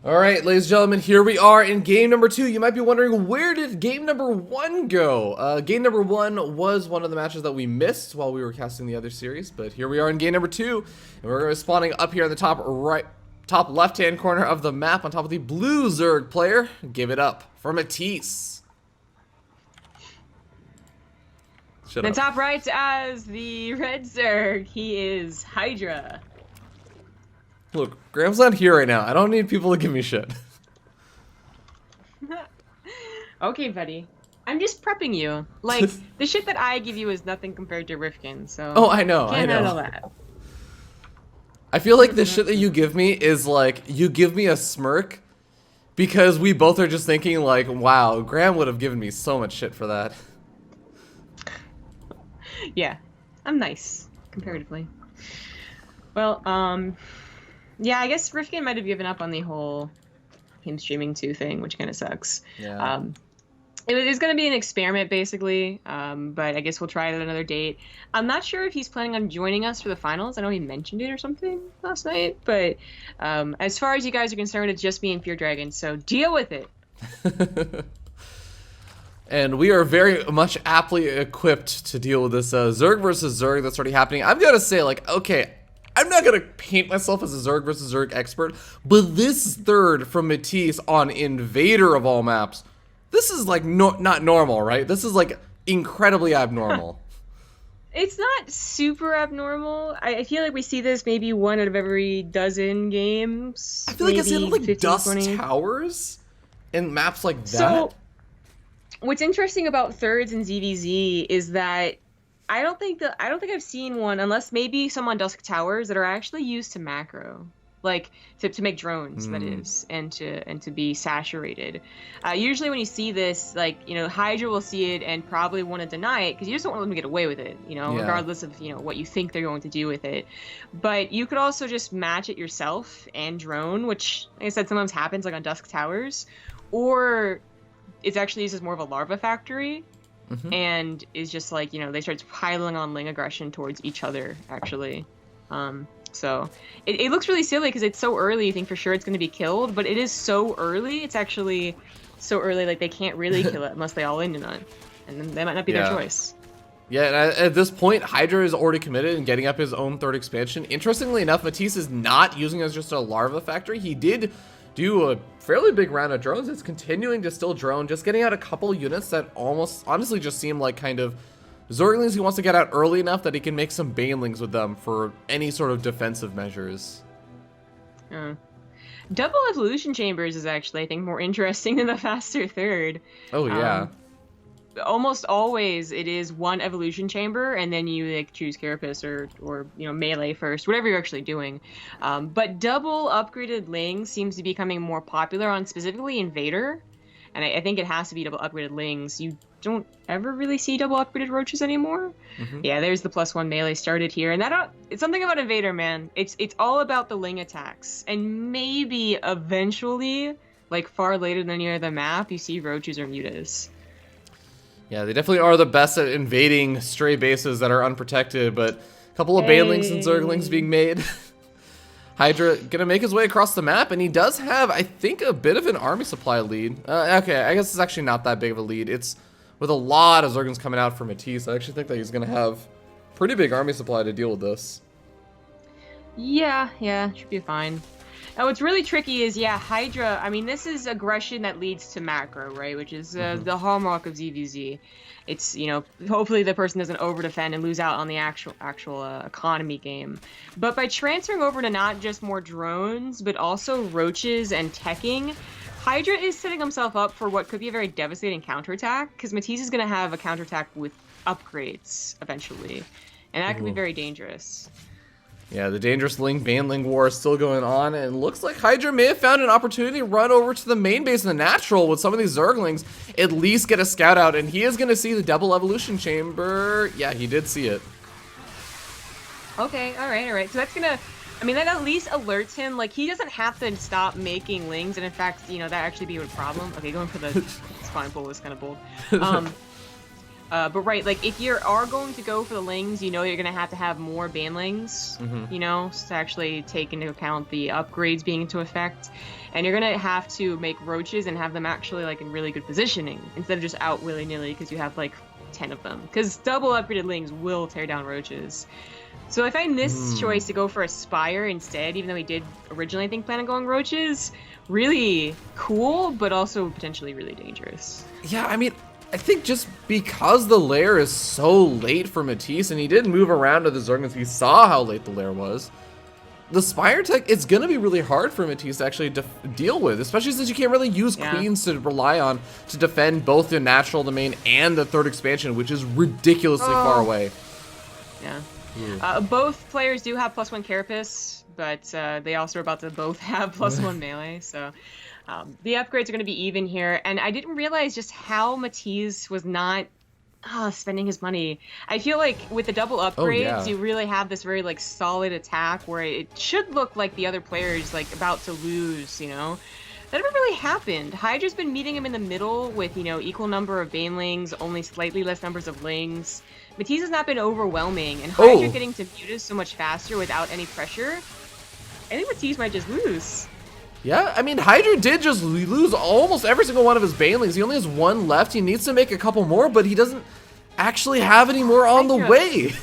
All right, ladies and gentlemen, here we are in game number 2. You might be wondering, where did game number 1 go? Game number 1 was one of the matches that we missed while we were casting the other series, but here we are in game number 2, and we're going to be spawning up here in the top left-hand corner of the map on top of the blue Zerg player. Give it up for Matiz. The top right as the red Zerg, he is Hydra. Look, Graham's not here right now. I don't need people to give me shit. Okay, buddy. I'm just prepping you. Like, the shit that I give you is nothing compared to Rifkin, so... Oh, I know, can't handle that. I feel like the shit that you give me is like, you give me a smirk because we both are just thinking like, wow, Graham would have given me so much shit for that. Yeah, I'm nice, comparatively. Well, yeah, I guess Rifkin might have given up on the whole him streaming too thing, which kind of sucks. Yeah. It was going to be an experiment, basically, but I guess we'll try it at another date. I'm not sure if he's planning on joining us for the finals. I know he mentioned it or something last night, but as far as you guys are concerned, it's just me and Fear Dragon, so deal with it. And we are very much aptly equipped to deal with this Zerg versus Zerg that's already happening. I've got to say, like, okay, I'm not going to paint myself as a Zerg versus Zerg expert, but this third from Matiz on Invader of all maps, this is like not normal, right? This is like incredibly abnormal. It's not super abnormal. I feel like we see this maybe 1 out of every dozen games. I feel like it's in like 15, Dust 20. Towers and maps like that. So, what's interesting about thirds and ZvZ is that I don't think I've seen one, unless maybe some on Dusk Towers, that are actually used to macro, like to make drones, that is, and to be saturated. Usually when you see this, like, you know, Hydra will see it and probably want to deny it because you just don't want them to get away with it, you know, regardless of, you know, what you think they're going to do with it. But you could also just match it yourself and drone, which, like I said, sometimes happens like on Dusk Towers, or it's actually used as more of a larva factory. And is just like, you know, they start piling on Ling aggression towards each other, actually. So it looks really silly because it's so early, you think for sure it's going to be killed, but it is so early, it's actually so early, like they can't really kill it unless they all in on it. And then that might not be their choice. Yeah, and at this point, Hydra is already committed and getting up his own third expansion. Interestingly enough, Matiz is not using it as just a larva factory. He did do a fairly big round of drones. It's continuing to still drone, just getting out a couple units that almost honestly just seem like kind of Zerglings he wants to get out early enough that he can make some Banelings with them for any sort of defensive measures. Double evolution chambers is actually, I think, more interesting than the faster third. Oh yeah. Almost always it is 1 evolution chamber and then you like choose Carapace or you know, melee first, whatever you're actually doing. But double upgraded Lings seems to be becoming more popular on specifically Invader, and I think it has to be double upgraded Lings. You don't ever really see double upgraded Roaches anymore. Yeah, there's the +1 melee started here, and it's something about Invader, man. It's all about the Ling attacks, and maybe eventually, like far later than near the map, you see Roaches or Mutas. Yeah, they definitely are the best at invading stray bases that are unprotected, but a couple of Banelings and Zerglings being made. Hydra gonna make his way across the map, and he does have, I think, a bit of an army supply lead. Okay, I guess it's actually not that big of a lead. It's with a lot of Zerglings coming out from Matiz. I actually think that he's gonna have pretty big army supply to deal with this. Yeah, should be fine. Now, what's really tricky is, Hydra, I mean, this is aggression that leads to macro, right? Which is the hallmark of ZvZ. It's, you know, hopefully the person doesn't over-defend and lose out on the actual economy game. But by transferring over to not just more drones, but also roaches and teching, Hydra is setting himself up for what could be a very devastating counterattack, because Matiz is going to have a counterattack with upgrades, eventually. And that could be very dangerous. Yeah, the dangerous Banling war is still going on, and it looks like Hydra may have found an opportunity to run over to the main base in the natural with some of these Zerglings, at least get a scout out, and he is going to see the double evolution chamber. Yeah, he did see it. Okay, alright. So that's gonna, I mean, that at least alerts him, like, he doesn't have to stop making Lings, and in fact, you know, that actually be a problem. Okay, going for the spine pull is kind of bold. But right, like if you are going to go for the lings, you know you're gonna have to have more banlings, you know, to actually take into account the upgrades being into effect, and you're gonna have to make roaches and have them actually like in really good positioning instead of just out willy-nilly because you have like 10 of them. Because double upgraded lings will tear down roaches. So I find this choice to go for a Spire instead, even though we did originally think plan on going roaches, really cool, but also potentially really dangerous. Yeah, I mean, I think just because the lair is so late for Matiz, and he did move around to the Zerglings, we saw how late the lair was. The Spire tech, it's going to be really hard for Matiz to actually deal with, especially since you can't really use Queens to rely on to defend both the natural domain and the third expansion, which is ridiculously far away. Yeah. Both players do have +1 Carapace, but they also are about to both have +1 melee, so the upgrades are going to be even here. And I didn't realize just how Matiz was not spending his money. I feel like with the double upgrades, you really have this very like solid attack where it should look like the other players like about to lose, you know? That never really happened. Hydra's been meeting him in the middle with, you know, equal number of banelings, only slightly less numbers of lings. Matiz has not been overwhelming, and Hydra getting to Mutiz so much faster without any pressure. I think Matiz might just lose. Yeah, I mean, Hydra did just lose almost every single one of his banelings. He only has one left. He needs to make a couple more, but he doesn't actually have any more on the way.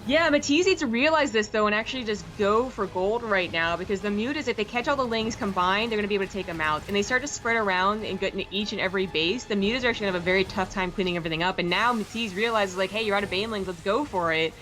Yeah, Matiz needs to realize this, though, and actually just go for gold right now, because the Mutiz, if they catch all the lings combined, they're going to be able to take them out. And they start to spread around and get into each and every base. The Mutiz are actually going to have a very tough time cleaning everything up, and now Matiz realizes, like, hey, you're out of banelings, let's go for it.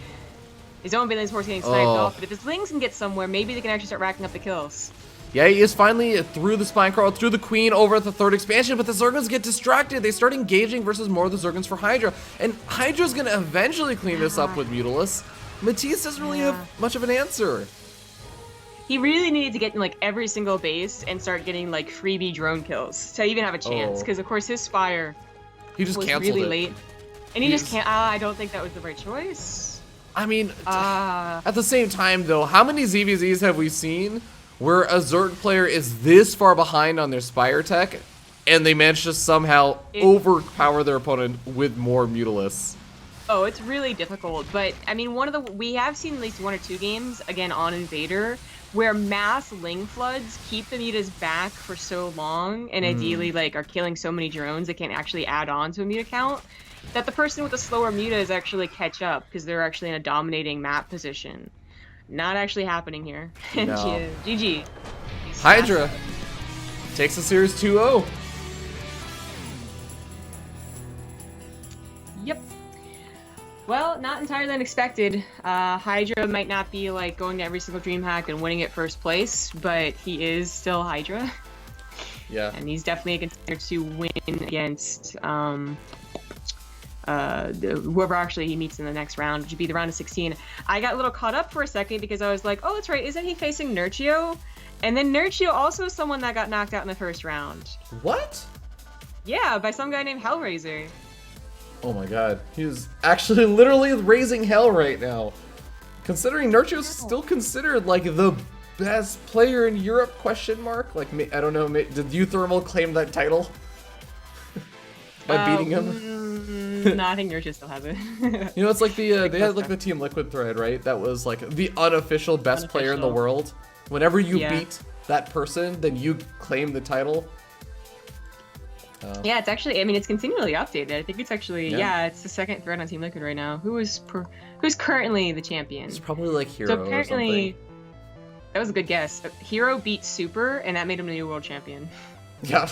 His own banelings force getting sniped off, but if his lings can get somewhere, maybe they can actually start racking up the kills. Yeah, he is finally through the Spine Crawl, through the Queen, over at the third expansion, but the Zerglings get distracted. They start engaging versus more of the Zerglings for Hydra, and Hydra's going to eventually clean this up with Mutilis. Matiz doesn't really have much of an answer. He really needed to get in like every single base and start getting like freebie drone kills to even have a chance, because of course his Spire was really late, and he just can't. I don't think that was the right choice. I mean, at the same time though, how many ZvZs have we seen where a Zerg player is this far behind on their Spire tech, and they manage to somehow overpower their opponent with more Mutilis? Oh, it's really difficult, but I mean, we have seen at least 1 or 2 games, again on Invader, where mass ling floods keep the Mutiz back for so long, and ideally like are killing so many drones they can't actually add on to a Muta count, that the person with the slower Mutiz actually catch up, because they're actually in a dominating map position. Not actually happening here. No. GG. Hydra takes the series 2-0. Yep. Well, not entirely unexpected. Hydra might not be like going to every single DreamHack and winning it first place, but he is still Hydra. Yeah. And he's definitely a contender to win against whoever actually he meets in the next round, which would be the round of 16. I got a little caught up for a second because I was like, oh, that's right, isn't he facing Nurchio? And then Nurchio also is someone that got knocked out in the first round. What? Yeah, by some guy named Hellraiser. Oh my god, he's actually literally raising hell right now. Considering Nurchio's still considered like the best player in Europe, question mark? Like, I don't know, did Uthermal claim that title? By beating him? No, I think Nurchio still has it. You know, it's like the, they had like the Team Liquid thread, right? That was like the unofficial best player in the world. Whenever you beat that person, then you claim the title. Yeah, it's actually, I mean, it's continually updated. I think it's actually, it's the second thread on Team Liquid right now. Who's currently the champion? It's probably like Hero so apparently, or something. That was a good guess. Hero beat Super, and that made him the new world champion. Yeah.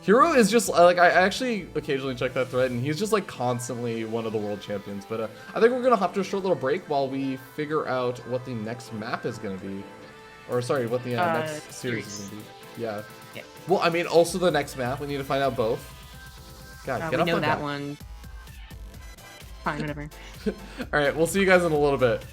Hero is just, like, I actually occasionally check that thread, and he's just, like, constantly one of the world champions. But I think we're going to hop to a short little break while we figure out what the next map is going to be. Or, sorry, what the next series is going to be. Yeah. Well, I mean, also the next map. We need to find out both. God, get off my back. We know that one. Fine, whatever. Alright, we'll see you guys in a little bit.